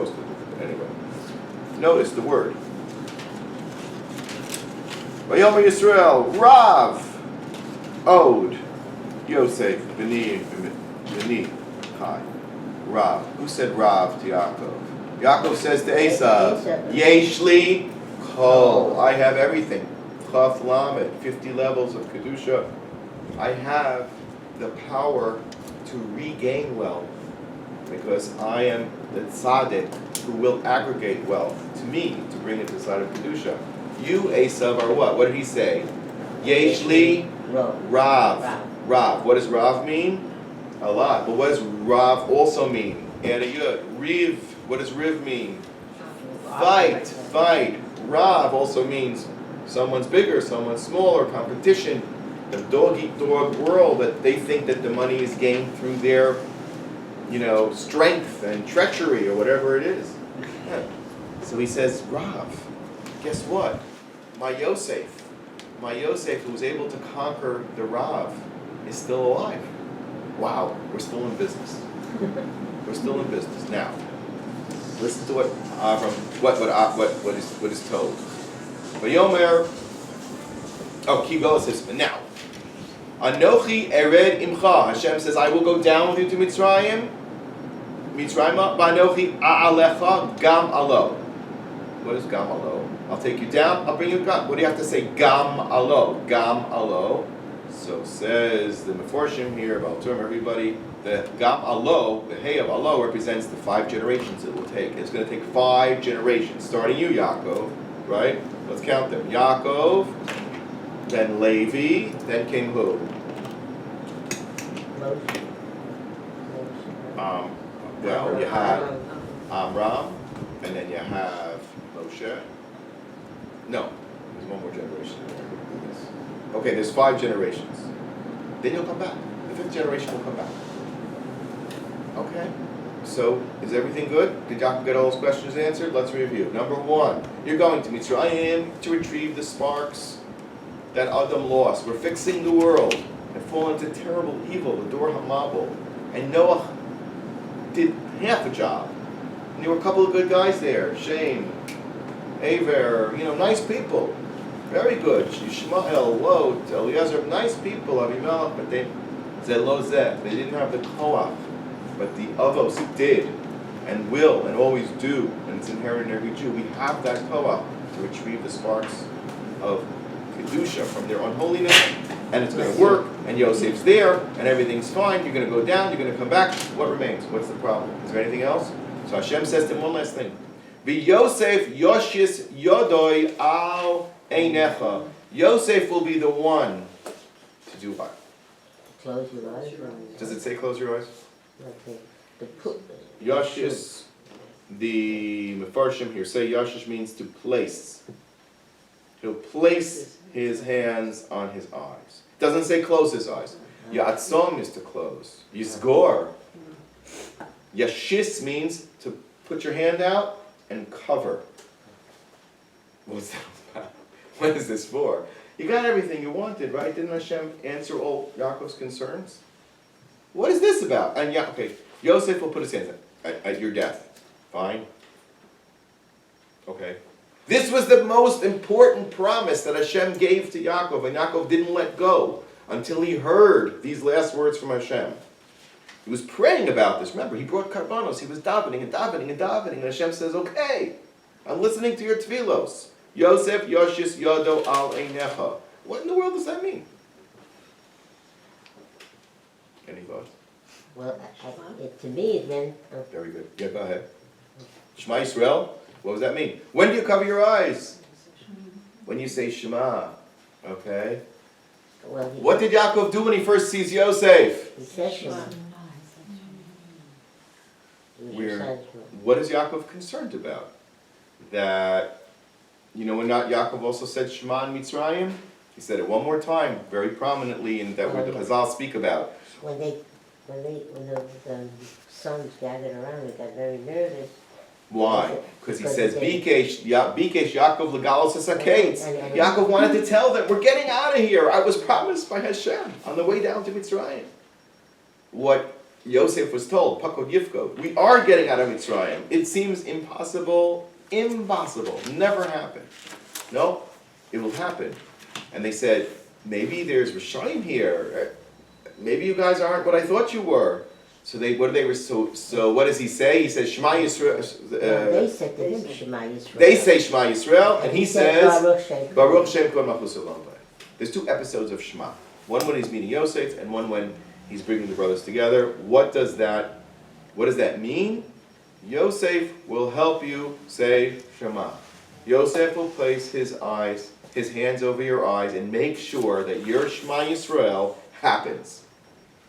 supposed to do. But anyway, notice the word. Vayomer Yisrael, Rav, Od, Yosef, B'ni, Chai. Rav. Who said Rav to Yaakov? Yaakov says to Esav, Yeshli Kol. I have everything. Chaf Lamed, 50 levels of Kedusha. I have the power to regain wealth because I am the tzaddik who will aggregate wealth to me to bring it to the side of Kedusha. You, Esav, are what? What did he say? Yeshli Rav. Rav. What does Rav mean? A lot. But what does Rav also mean? Add a yud. Riv. What does Riv mean? Fight. Rav also means someone's bigger, someone's smaller, competition. The dog-eat-dog world that they think that the money is gained through their, strength and treachery or whatever it is. Yeah. So he says, Rav, guess what? My Yosef, who was able to conquer the Rav, is still alive. Wow, we're still in business. We're still in business. Now, listen to what is told. Vayomer, keep going, says, now, Anochi ered imcha. Hashem says, I will go down with you to Mitzrayim. Mitzrayim, Anochi a'alecha gam alo. What is gam alo? I'll take you down, I'll bring you up. What do you have to say? Gam alo. Gam alo. So says the Meforshim here about term everybody, the Gam Alo, the Hey of Alo represents the 5 generations it will take. It's going to take 5 generations, starting you, Yaakov, right? Let's count them. Yaakov, then Levi, then came who? You had Amram, and then you have Moshe. No, there's one more generation. Okay, there's 5 generations. Then you'll come back. The 5th generation will come back. Okay? So, is everything good? Did Yaakov get all those questions answered? Let's review. Number 1, you're going to Mitzrayim to retrieve the sparks that Adam lost. We're fixing the world and fall into terrible evil, the Dor HaMabul. And Noah did half a job. And there were a couple of good guys there. Shem, Aver, nice people. Very good. Yishmael, Lot, Eliezer, nice people, Avimelech, but they didn't have the koach, but the avos did, and will, and always do, and it's inherent in every Jew. We have that koach to retrieve the sparks of kedusha from their unholiness, and it's going to work, and Yosef's there, and everything's fine. You're going to go down, you're going to come back. What remains? What's the problem? Is there anything else? So Hashem says to him one last thing. V'Yosef yoshis yodoi al Einecha. Yosef will be the one to do what? Close your eyes. Does it say close your eyes? Okay. Yoshish, the Mefarshim here say Yoshish means to place. He'll place his hands on his eyes. It doesn't say close his eyes. Ya'atzom is to close. Yisgor. Yashis means to put your hand out and cover. What's that about? What is this for? You got everything you wanted, right? Didn't Hashem answer all Yaakov's concerns? What is this about? And Yosef will put his hands at your death. Fine. Okay. This was the most important promise that Hashem gave to Yaakov, and Yaakov didn't let go until he heard these last words from Hashem. He was praying about this. Remember, he brought karbanos. He was davening and davening and davening, and Hashem says, okay, I'm listening to your tefillos. Yosef yoshis yodo al einecha. What in the world does that mean? Any thoughts? Well, to me it meant... Very good. Yeah, go ahead. Shema Yisrael, what does that mean? When do you cover your eyes? When you say Shema. Okay. Well, what did Yaakov do when he first sees Yosef? He said Shema. What is Yaakov concerned about? That, when Yaakov also said Shema in Mitzrayim? He said it one more time, very prominently, and that the Chazal speak about. When the sons gathered around, they got very nervous. Why? Because he says, Bikesh Yaakov legalos esaketz. Yaakov wanted to tell them, we're getting out of here. I was promised by Hashem on the way down to Mitzrayim. What Yosef was told, Pakod Yifkod, we are getting out of Mitzrayim. It seems impossible, never happen. No, it will happen. And they said, maybe there's Rishayim here. Maybe you guys aren't what I thought you were. So what does he say? He says Shema Yisrael. They said to him Shema Yisrael. They say Shema Yisrael, and he says Baruch Shem Kol Malchus Olam. There's 2 episodes of Shema. One when he's meeting Yosef, and one when he's bringing the brothers together. What does that mean? Yosef will help you say Shema. Yosef will place his hands over your eyes, and make sure that your Shema Yisrael happens.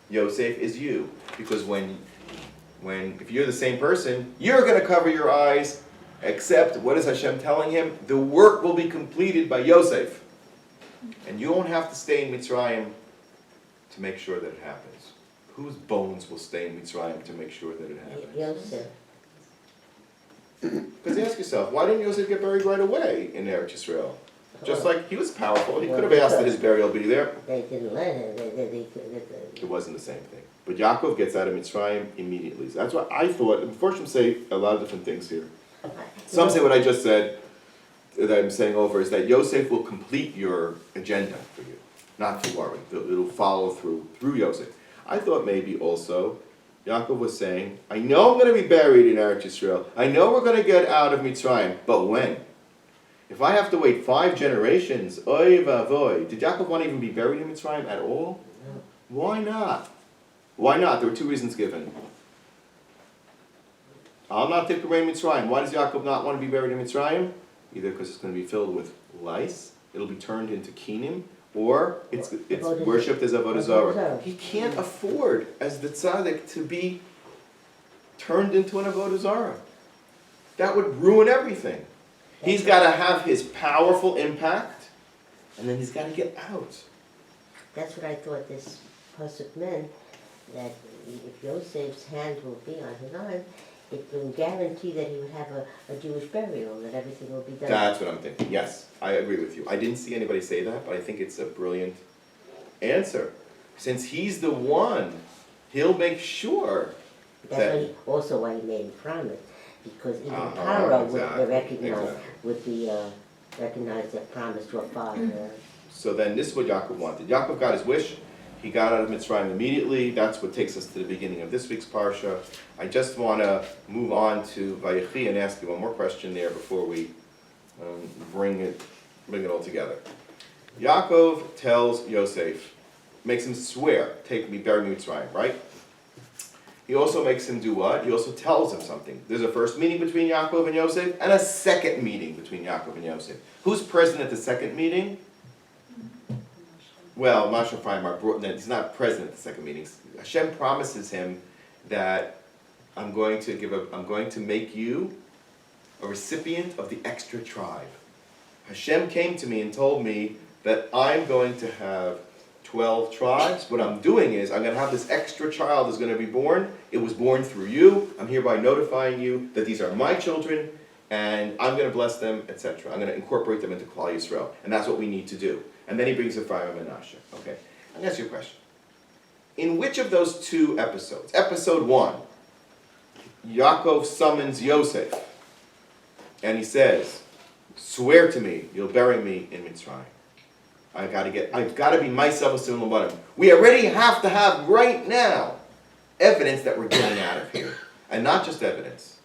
Yosef is you, because if you're the same person, you're going to cover your eyes. Except, what is Hashem telling him? The work will be completed by Yosef, and you won't have to stay in Mitzrayim to make sure that it happens. Whose bones will stay in Mitzrayim to make sure that it happens? Yosef. Because ask yourself, why didn't Yosef get buried right away in Eretz Yisrael? Just like he was powerful, he could have asked that his burial be there. They didn't let him. It wasn't the same thing. But Yaakov gets out of Mitzrayim immediately. So that's what I thought. Unfortunately, say a lot of different things here. Some say what I just said, that I'm saying over, is that Yosef will complete your agenda for you. Not to worry. It'll follow through Yosef. I thought maybe also Yaakov was saying, I know I'm going to be buried in Eretz Yisrael. I know we're going to get out of Mitzrayim. But when? If I have to wait 5 generations, oy vavoy, did Yaakov want to even be buried in Mitzrayim at all? No. Why not? Why not? There were 2 reasons given. I'll not take away Mitzrayim. Why does Yaakov not want to be buried in Mitzrayim? Either because it's going to be filled with lice, it'll be turned into kinim, or it's worshipped as Avodah Zarah. He can't afford, as the tzaddik, to be turned into an Avodah Zarah. That would ruin everything. He's got to have his powerful impact, and then he's got to get out. That's what I thought this pasuk meant, that if Yosef's hand will be on his arm, it will guarantee that he would have a Jewish burial, that everything will be done. That's what I'm thinking. Yes, I agree with you. I didn't see anybody say that, but I think it's a brilliant answer. Since he's the one, he'll make sure That's also why he made a promise, because even Paro would recognize that promise to a father. So then this is what Yaakov wanted. Yaakov got his wish. He got out of Mitzrayim immediately. That's what takes us to the beginning of this week's Parsha. I just want to move on to Vayechi and ask you one more question there before we bring it all together. Yaakov tells Yosef, makes him swear, take me, bury me in Mitzrayim, right? He also makes him do what? He also tells him something. There's a first meeting between Yaakov and Yosef, and a second meeting between Yaakov and Yosef. Who's present at the second meeting? Well, Moshe Ephraim, he's not present at the second meeting. Hashem promises him that I'm going to make you a recipient of the extra tribe. Hashem came to me and told me that I'm going to have 12 tribes. What I'm doing is I'm going to have this extra child that's going to be born. It was born through you. I'm hereby notifying you that these are my children, and I'm going to bless them, etc. I'm going to incorporate them into Klal Yisrael, and that's what we need to do. And then he brings Ephraim and Menashe. Okay, I'm going to ask you a question. In which of those 2 episodes, episode 1, Yaakov summons Yosef, and he says, swear to me, you'll bury me in Mitzrayim. I've got to be myself a Siyum Labadim. We already have to have right now evidence that we're getting out of here. And not just evidence.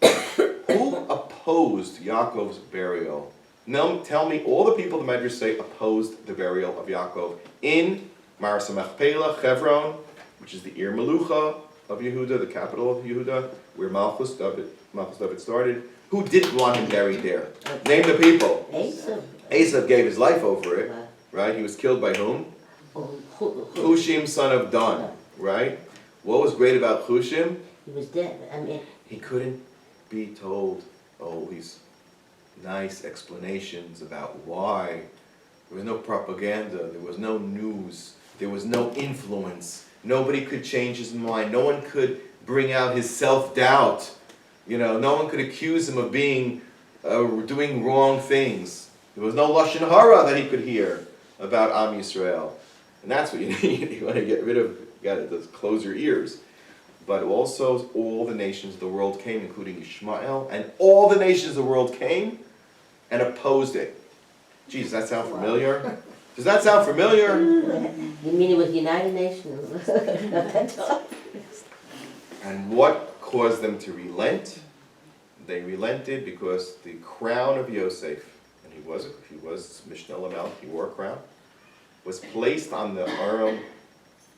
Who opposed Yaakov's burial? No, tell me, all the people the Medrash say opposed the burial of Yaakov in Maras Machpelah, Hebron, which is the Ir Melucha of Yehuda, the capital of Yehuda, where Malchus David started. Who didn't want him buried there? Name the people. Esav gave his life over it, right? He was killed by whom? Hushim, son of Dan, right? What was great about Hushim? He was dead. He couldn't be told all these nice explanations about why. There was no propaganda, there was no news, there was no influence. Nobody could change his mind. No one could bring out his self-doubt. No one could accuse him of being doing wrong things. There was no Lashon Hara that he could hear about Am Yisrael. And that's what you need. You want to get rid of Got it, just close your ears. But also all the nations of the world came, including Ishmael, and all the nations of the world came and opposed it. Geez, does that sound familiar? Does that sound familiar? You mean it was United Nations? That's all. And what caused them to relent? They relented because the crown of Yosef, and he was Mishnah Lamel, he wore a crown, was placed on the arm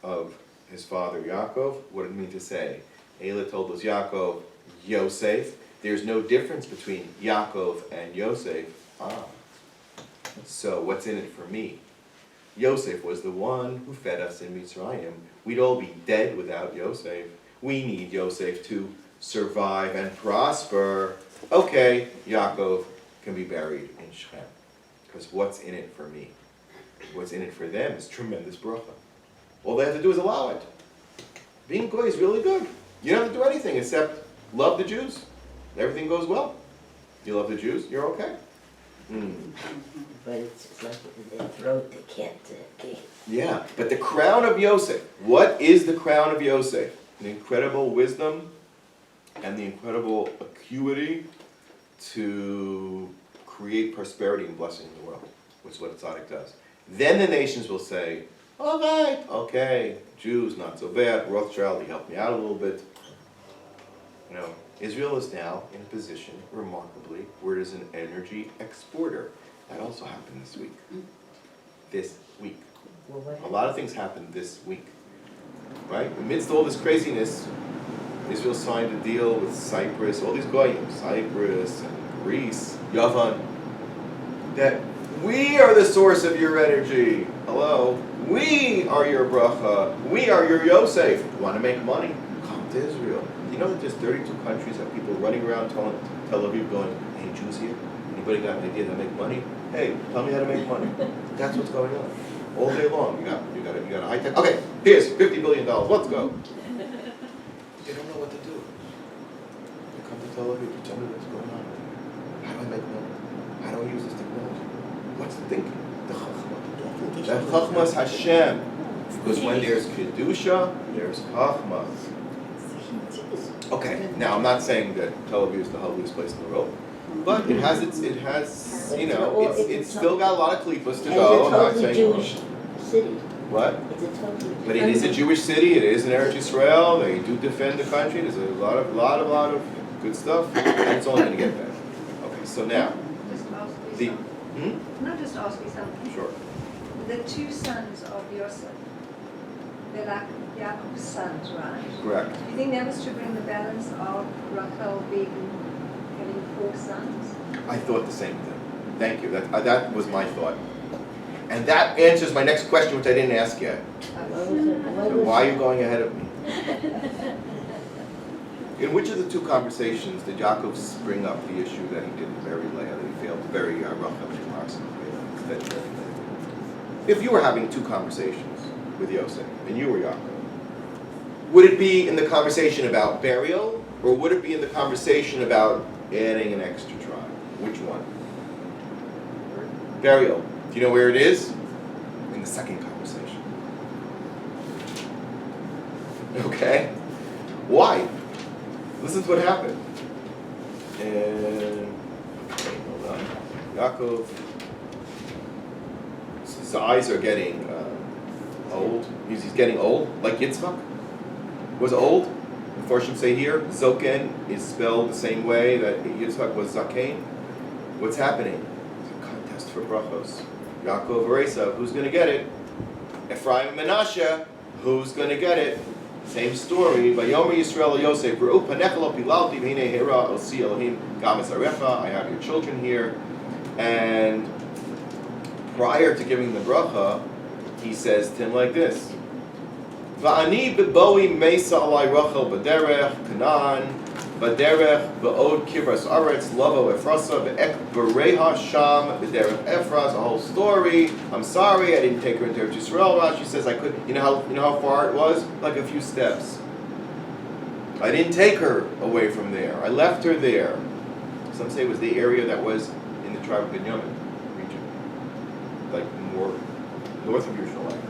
of his father Yaacov. What did it mean to say? Eila told us Yaacov, Yosef. There's no difference between Yaacov and Yosef. So what's in it for me? Yosef was the one who fed us in Mitzrayim. We'd all be dead without Yosef. We need Yosef to survive and prosper. Okay, Yaakov can be buried in Shechem. Because what's in it for me? What's in it for them is tremendous bracha. All they have to do is allow it. Being goy is really good. You don't have to do anything except love the Jews. Everything goes well. You love the Jews, you're okay. But it's like in their throat, they can't. Yeah, but the crown of Yosef. What is the crown of Yosef? The incredible wisdom and the incredible acuity to create prosperity and blessing in the world, which is what a tzaddik does. Then the nations will say, all right, okay, Jews, not so bad. Rothschild, he helped me out a little bit. You know, Israel is now in a position, remarkably, where it is an energy exporter. That also happened this week. This week. A lot of things happened this week. Right? Amidst all this craziness, Israel signed a deal with Cyprus, all these goyim, Cyprus and Greece, Yavan, that we are the source of your energy. Hello? We are your bracha. We are your Yosef. You want to make money? Come to Israel. You know that there's 32 countries have people running around Tel Aviv going, hey, Jews here? Anybody got an idea to make money? Hey, tell me how to make money. That's what's going on. All day long. You got a high tech. Okay, here's $50 billion. Let's go. They don't know what to do. They come to Tel Aviv to tell me what's going on. How do I make money? How do I use this technology? What's the thinking? The Chachma. The Chachma is Hashem. Because when there's Kedusha, there's Chachma. Okay, now I'm not saying that Tel Aviv is the holiest place in the world, but it has, it's still got a lot of klipas to go. I'm not saying Jewish city. What? It's a totally. But it is a Jewish city. It is in Eretz Yisrael. They do defend the country. There's a lot of good stuff, and it's only going to get better. Okay, so now Just ask me something. Not just ask me something. Sure. The two sons of Yosef, they're like Yaakov's sons, right? Correct. Do you think that was to bring the balance of Rachel having 4 sons? I thought the same thing. Thank you. That was my thought. And that answers my next question, which I didn't ask yet. So why are you going ahead of me? In which of the two conversations did Yaakov bring up the issue that he didn't bury Leah, that he failed to bury Rachel and Mars? If you were having two conversations with Yosef, and you were Yaakov, would it be in the conversation about burial, or would it be in the conversation about adding an extra tribe? Which one? Burial. Do you know where it is? In the second conversation. Okay? Why? Listen to what happened. And hold on. Yaakov. His eyes are getting old. He's getting old, like Yitzchak was old. The Farshim say here, Zoken is spelled the same way that Yitzchak was Zaken. What's happening? It's a contest for brachos. Yaakov or Esav, who's going to get it? Ephraim and Menashe, who's going to get it? Same story. Vayomer Yisrael Yosef, Re'u panecha lo pilalti v'hinei hera osi Elohim gam esarecha. I have your children here. And prior to giving the bracha, he says to him like this: Va'ani beboi mesa alai Rachel b'derech Canaan b'derech b'od kivras aretz lavo Efrasa v'ek b'reha sham b'derech Efras. A whole story. I'm sorry, I didn't take her into Eretz Yisrael. Rashi says I could. You know how far it was? Like a few steps. I didn't take her away from there. I left her there. Some say it was the area that was in the tribe of Binyamin region, like more north of Yerushalayim.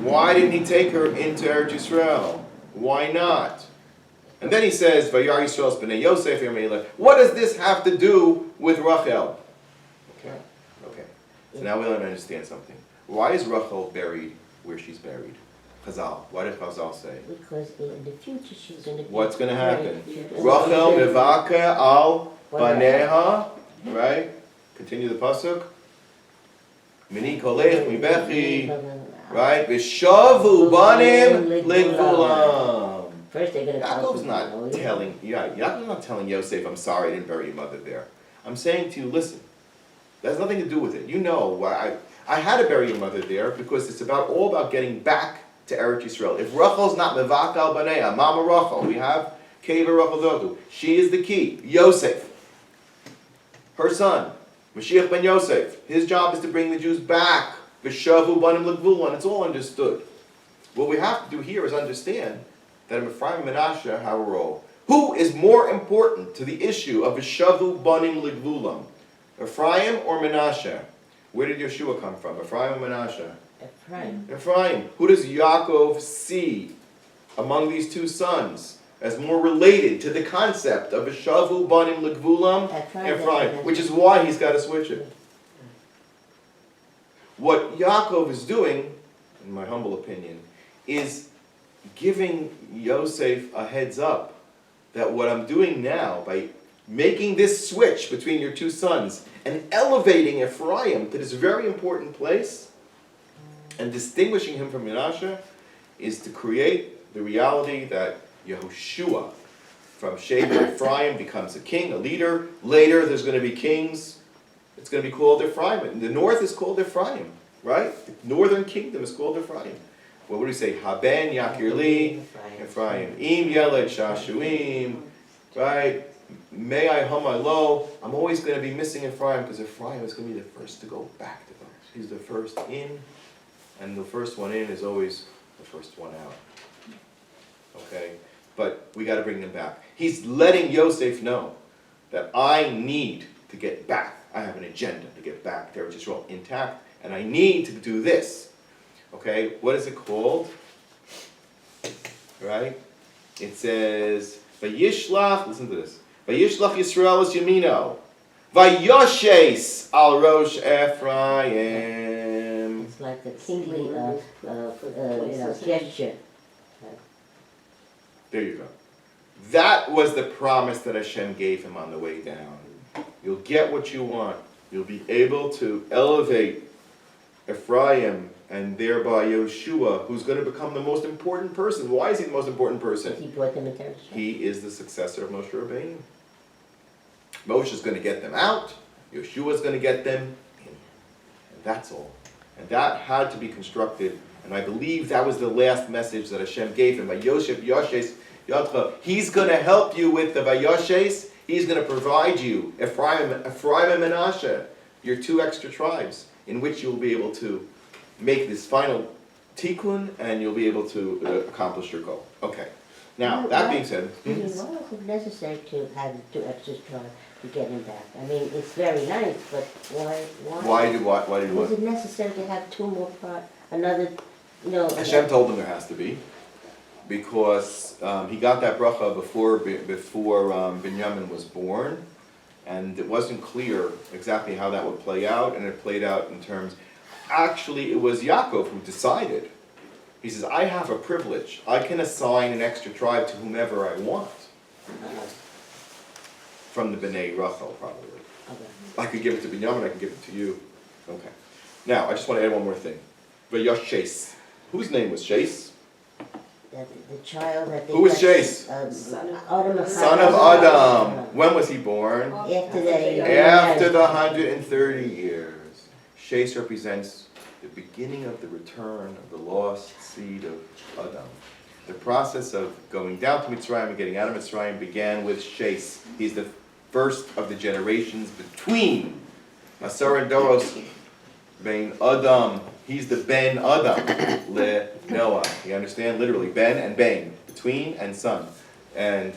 Why didn't he take her into Eretz Yisrael? Why not? And then he says, Vayar Yisrael's b'nei Yosef Yermeila. What does this have to do with Rachel? Okay. So now we understand something. Why is Rachel buried where she's buried? Chazal. Why did Chazal say? Because in the future she's going to be... What's going to happen? Right. Rachel mevaka al baneha. Right? Continue the pasuk. Mini kolech mibechi. Right? Vishavu banim ligvulam. First they're going to... Yaakov's not telling Yosef, I'm sorry I didn't bury your mother there. I'm saying to you, listen, that has nothing to do with it. You know why I had to bury your mother there because it's all about getting back to Eretz Yisrael. If Rachel's not mevak al baneha, Mama Rachel, we have Keva Rachel Zodu. She is the key. Yosef, her son, Mashiach ben Yosef, his job is to bring the Jews back. Vishavu banim ligvulam. It's all understood. What we have to do here is understand that Ephraim and Menashe have a role. Who is more important to the issue of Vishavu banim ligvulam? Ephraim or Menashe? Where did Yeshua come from? Ephraim or Menashe? Ephraim. Ephraim. Who does Yaacov see among these two sons as more related to the concept of Vishavu banim ligvulam? Ephraim. Which is why he's got to switch it. What Yaakov is doing, in my humble opinion, is giving Yosef a heads up that what I'm doing now, by making this switch between your two sons and elevating Ephraim to this very important place and distinguishing him from Menashe, is to create the reality that Yehoshua from Shevet Ephraim becomes a king, a leader. Later there's going to be kings. It's going to be called Ephraim. The north is called Ephraim, right? The northern kingdom is called Ephraim. What would we say? Haben Yakir Li, Ephraim. Im Yeled Shashuim, right? May I hum lo. I'm always going to be missing Ephraim because Ephraim is going to be the first to go back to God. He's the first in, and the first one in is always the first one out. Okay? But we got to bring them back. He's letting Yosef know that I need to get back. I have an agenda to get back to Eretz Yisrael intact, and I need to do this. Okay? What is it called? Right? It says, Vayishlach, listen to this. Vayishlach Yisrael es Yamino. Vayoshes al Rosh Ephraim. It's like a kingly gesture. There you go. That was the promise that Hashem gave him on the way down. You'll get what you want. You'll be able to elevate Ephraim and thereby Yeshua, who's going to become the most important person. Why is he the most important person? He brought them into Eretz Yisrael. He is the successor of Moshe Rabbeinu. Moshe is going to get them out. Yeshua is going to get them in. And that's all. And that had to be constructed. And I believe that was the last message that Hashem gave him. Vayoshev Yoshes Yadcha. He's going to help you with the Vayoshes. He's going to provide you Ephraim and Menashe, your two extra tribes, in which you'll be able to make this final tikkun, and you'll be able to accomplish your goal. Okay. Now, that being said... Why was it necessary to have the two extra tribes to get him back? I mean, it's very nice, but why? Why did what? Was it necessary to have two more another, Hashem told him there has to be, because he got that bracha before Binyamin was born, and it wasn't clear exactly how that would play out, and it played out in terms... Actually, it was Yaakov who decided. He says, I have a privilege. I can assign an extra tribe to whomever I want. From the B'nai Rachel, probably. Okay. I could give it to Binyamin, I can give it to you. Okay. Now, I just want to add one more thing. Vayoshes. Whose name was Shase? The child that they... Who was Shase? Son of Son of Adam. When was he born? After the 130 years. Shase represents the beginning of the return of the lost seed of Adam. The process of going down to Mitzrayim and getting out of Mitzrayim began with Shase. He's the first of the generations between Asar and Doros, Ben Adam. He's the Ben Adam, Le Noah. You understand? Literally, Ben and Ben, between and son. And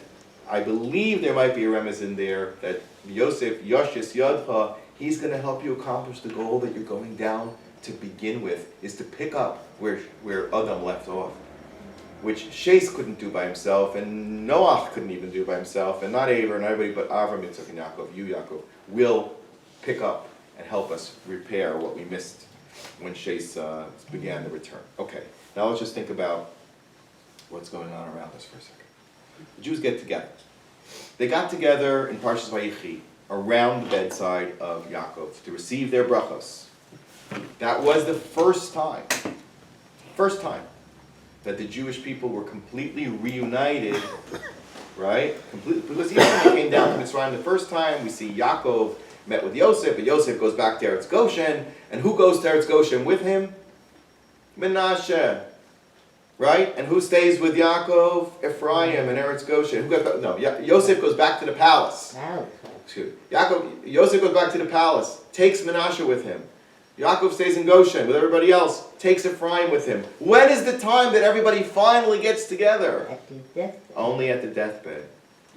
I believe there might be a remez in there that Yosef, Yoshes Yadcha, he's going to help you accomplish the goal that you're going down to begin with is to pick up where Adam left off, which Shes couldn't do by himself, and Noach couldn't even do by himself, and not Aver and everybody, but Avram, Yitzchak, and Yaakov, you, Yaakov, will pick up and help us repair what we missed when Shes began the return. Okay, now let's just think about what's going on around us for a second. The Jews get together. They got together in Parshas Vayechi around the bedside of Yaakov to receive their brachos. That was the first time that the Jewish people were completely reunited, right? Completely, because even when they came down to Mitzrayim the first time, we see Yaakov met with Yosef, but Yosef goes back to Eretz Goshen, and who goes to Eretz Goshen with him? Menashe, right? And who stays with Yaakov? Ephraim and Eretz Goshen. Yosef goes back to the palace. Yosef goes back to the palace, takes Menashe with him. Yaakov stays in Goshen with everybody else, takes Ephraim with him. When is the time that everybody finally gets together? At the deathbed. Only at the deathbed.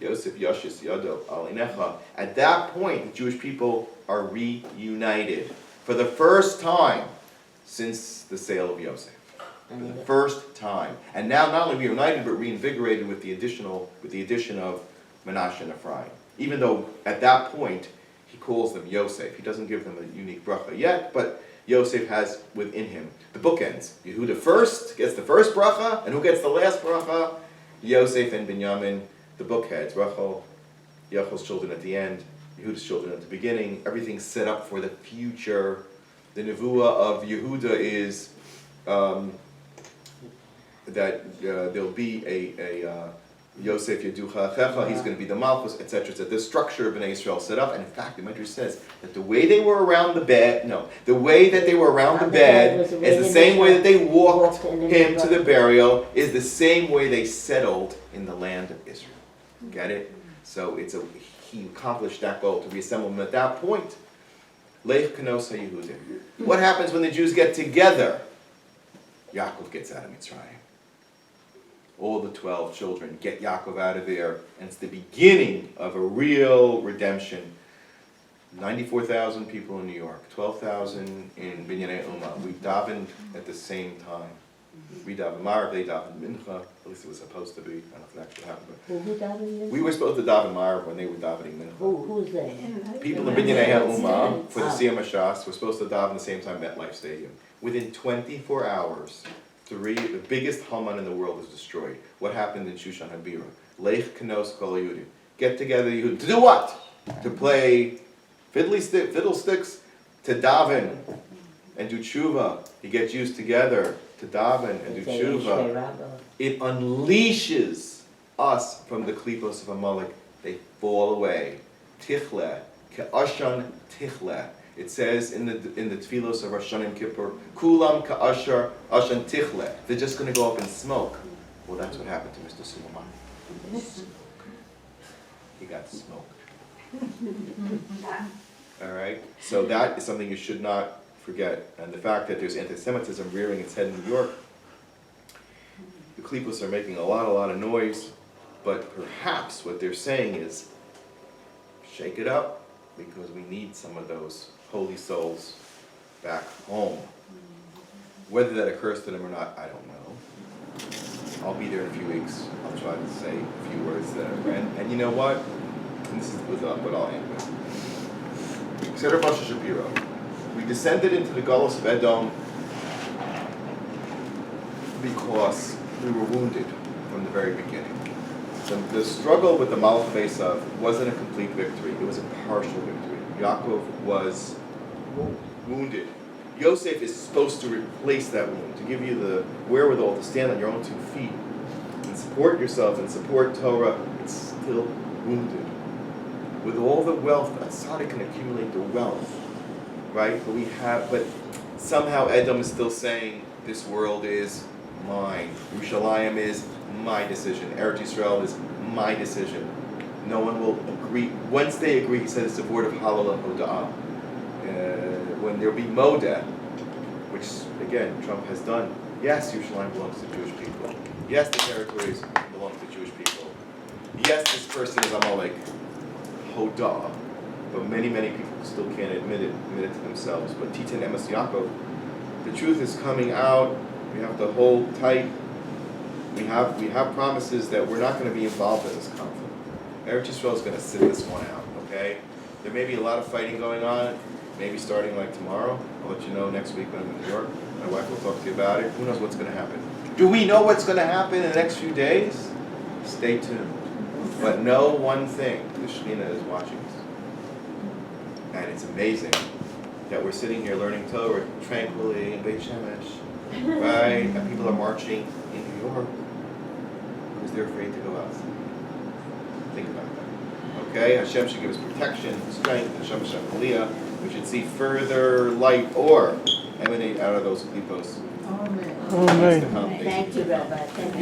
Yosef Yashis Yado Alinecha. At that point, the Jewish people are reunited for the first time since the sale of Yosef. For the first time. And now not only reunited, but reinvigorated with the addition of Menashe and Ephraim. Even though at that point, he calls them Yosef. He doesn't give them a unique bracha yet, but Yosef has within him the bookends. Yehuda first gets the first bracha, and who gets the last bracha? Yosef and Binyamin, the bookheads. Rachel, Yachov's children at the end, Yehuda's children at the beginning. Everything's set up for the future. The nevuah of Yehuda is that there'll be a Yosef Yeducha Achecha, he's going to be the Malchus, etc. etc. The structure of Bnei Israel set up, and in fact, the Medrash says that the way they were around the bed, the way that they were around the bed is the same way that they walked him to the burial, is the same way they settled in the land of Israel. Get it? So he accomplished that goal to reassemble them at that point. Leich Kanos HaYehudim. What happens when the Jews get together? Yaakov gets out of Mitzrayim. All the 12 children get Yaakov out of there, and it's the beginning of a real redemption. 94,000 people in New York, 12,000 in Binyanei Ummah. We davened at the same time. We davened Marav, they davened Mincha. At least it was supposed to be. I don't know if it actually happened. But Who davened Mincha? we were supposed to daven Marav when they were davening Mincha. Who's they? People in Binyanei Ummah for the Siyum HaShas were supposed to daven the same time MetLife Stadium. Within 24 hours, the biggest Haman in the world is destroyed. What happened in Shushan Habira? Leich Kanos Kol Yehudim. Get together Yehudim. To do what? To play fiddlesticks, to daven and do tshuva. You get Jews together to daven and do tshuva. It unleashes us from the klipos of Amalek. They fall away. Tichle, ke'ashan tichle. It says in the tefillos of Rosh Hashanah and Kippur, Kulam ka'ashar ashan tichle. They're just going to go up in smoke. Well, that's what happened to Mr. Soleimani. He got smoked. All right? So that is something you should not forget. And the fact that there's anti-Semitism rearing its head in New York, the klipos are making a lot of noise, but perhaps what they're saying is, shake it up, because we need some of those holy souls back home. Whether that occurs to them or not, I don't know. I'll be there in a few weeks. I'll try to say a few words there. And you know what? And this is what I'll end with. Seder Moshe Shapiro. We descended into the Galus of Edom because we were wounded from the very beginning. The struggle with the Malach Esav wasn't a complete victory. It was a partial victory. Yaakov was wounded. Yosef is supposed to replace that wound, to give you the wherewithal to stand on your own 2 feet and support yourself and support Torah. It's still wounded. With all the wealth, a tzaddik can accumulate the wealth, right? But somehow Edom is still saying, this world is mine. Yerushalayim is my decision. Eretz Yisrael is my decision. No one will agree. Once they agree, he said it's a word of halal and hoda'ah. When there be modeh, which again Trump has done, yes, Yerushalayim belongs to Jewish people. Yes, the territories belong to Jewish people. Yes, this person is Amalek, hoda'ah. But many people still can't admit it to themselves. But Titan Emes Yaakov, The truth is coming out. We have to hold tight. We have promises that we're not going to be involved in this conflict. Eretz Yisrael is going to sit this one out, okay? There may be a lot of fighting going on, maybe starting like tomorrow. I'll let you know next week when I'm in New York. My wife will talk to you about it. Who knows what's going to happen? Do we know what's going to happen in the next few days? Stay tuned. But know one thing, the Shekhinah is watching us. And it's amazing that we're sitting here learning Torah tranquilly in Beit Shemesh, right? And people are marching in New York because they're afraid to go outside. Think about that. Okay? Hashem should give us protection, strength, Hashem Aliyah. We should see further light or emanate out of those klipos. Amen. Amen. Things to come. Thank you, Rabbi. Thank you.